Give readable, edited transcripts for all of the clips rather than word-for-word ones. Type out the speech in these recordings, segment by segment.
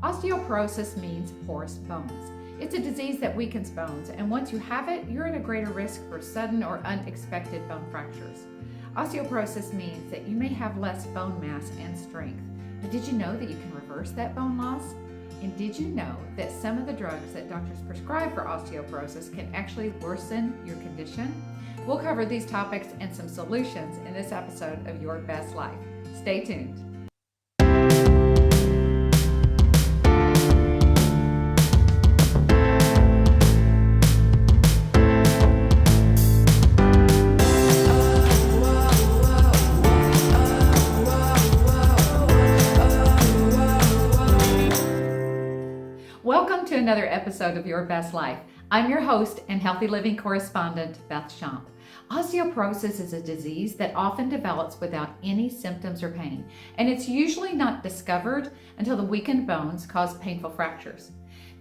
Osteoporosis means porous bones. It's a disease that weakens bones, and once you have it, you're at a greater risk for sudden or unexpected bone fractures. Osteoporosis means that you may have less bone mass and strength. But did you know that you can reverse that bone loss? And did you know that some of the drugs that doctors prescribe for osteoporosis can actually worsen your condition? We'll cover these topics and some solutions in this episode of Your Best Life. Stay tuned. Welcome to another episode of Your Best Life. I'm your host and healthy living correspondent, Beth Schomp. Osteoporosis is a disease that often develops without any symptoms or pain, and it's usually not discovered until the weakened bones cause painful fractures.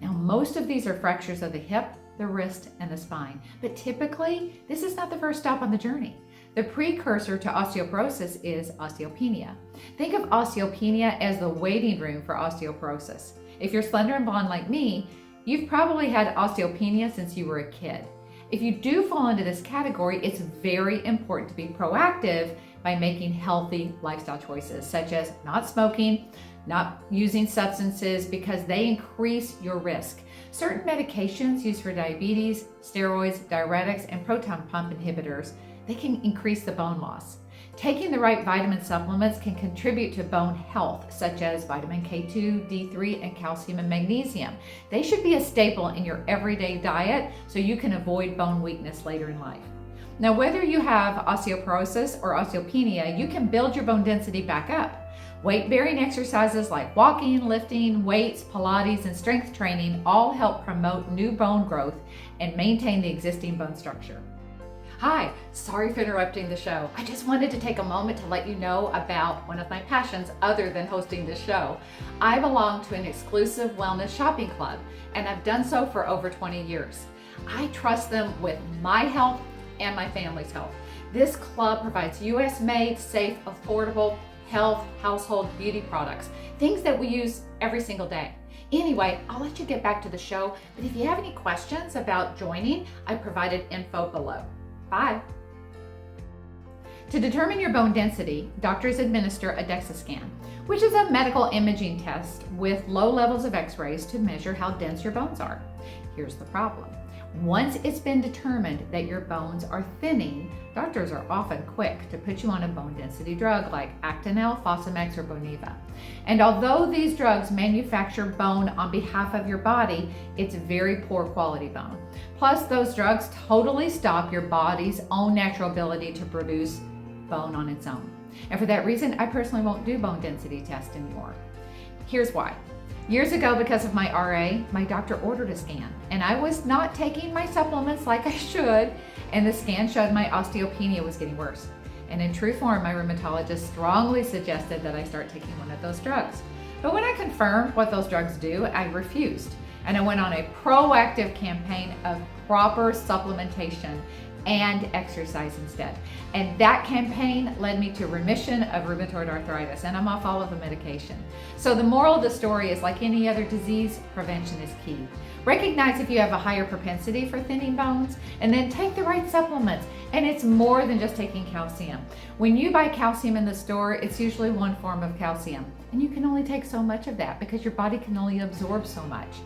Now, most of these are fractures of the hip, the wrist, and the spine, but typically, this is not the first stop on the journey. The precursor to osteoporosis is osteopenia. Think of osteopenia as the waiting room for osteoporosis. If you're slender and blonde like me, you've probably had osteopenia since you were a kid. If you do fall into this category, it's very important to be proactive by making healthy lifestyle choices, such as not smoking, not using substances, because they increase your risk. Certain medications used for diabetes, steroids, diuretics, and proton pump inhibitors, they can increase the bone loss. Taking the right vitamin supplements can contribute to bone health, such as vitamin K2, D3, and calcium and magnesium. They should be a staple in your everyday diet so you can avoid bone weakness later in life. Now, whether you have osteoporosis or osteopenia, you can build your bone density back up. Weight-bearing exercises like walking, lifting, weights, Pilates, and strength training all help promote new bone growth and maintain the existing bone structure. Hi, sorry for interrupting the show. I just wanted to take a moment to let you know about one of my passions other than hosting this show. I belong to an exclusive wellness shopping club, and I've done so for over 20 years. I trust them with my health and my family's health. This club provides US-made, safe, affordable health, household beauty products, things that we use every single day. Anyway, I'll let you get back to the show, but if you have any questions about joining, I provided info below. Bye. To determine your bone density, doctors administer a DEXA scan, which is a medical imaging test with low levels of x-rays to measure how dense your bones are. Here's the problem. Once it's been determined that your bones are thinning, doctors are often quick to put you on a bone density drug like Actonel, Fosamax, or Boniva. And although these drugs manufacture bone on behalf of your body, it's very poor quality bone. Plus, those drugs totally stop your body's own natural ability to produce bone on its own. And for that reason, I personally won't do bone density tests anymore. Here's why. Years ago, because of my RA, my doctor ordered a scan, and I was not taking my supplements like I should, and the scan showed my osteopenia was getting worse. And in true form, my rheumatologist strongly suggested that I start taking one of those drugs. But when I confirmed what those drugs do, I refused, and I went on a proactive campaign of proper supplementation and exercise instead. And that campaign led me to remission of rheumatoid arthritis, and I'm off all of the medication. So the moral of the story is, like any other disease, prevention is key. Recognize if you have a higher propensity for thinning bones, and then take the right supplements. And it's more than just taking calcium. When you buy calcium in the store, it's usually one form of calcium, and you can only take so much of that because your body can only absorb so much.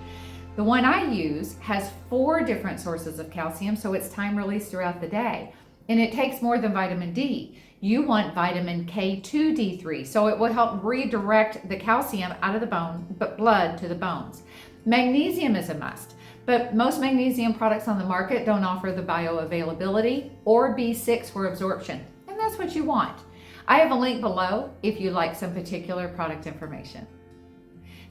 The one I use has 4 different sources of calcium, so it's time released throughout the day. And it takes more than vitamin D. You want vitamin K2, D3, so it will help redirect the calcium out of the bone, but blood to the bones. Magnesium is a must, but most magnesium products on the market don't offer the bioavailability or B6 for absorption, and that's what you want. I have a link below if you like some particular product information.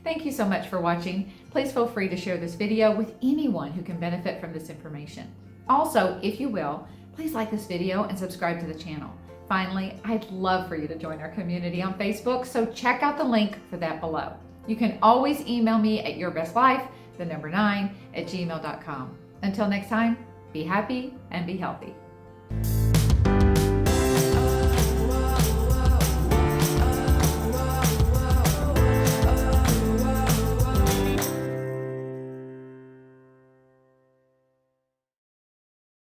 Thank you so much for watching. Please feel free to share this video with anyone who can benefit from this information. Also, if you will, please like this video and subscribe to the channel. Finally, I'd love for you to join our community on Facebook, so check out the link for that below. You can always email me at yourbestlife9@gmail.com. Until next time, be happy and be healthy.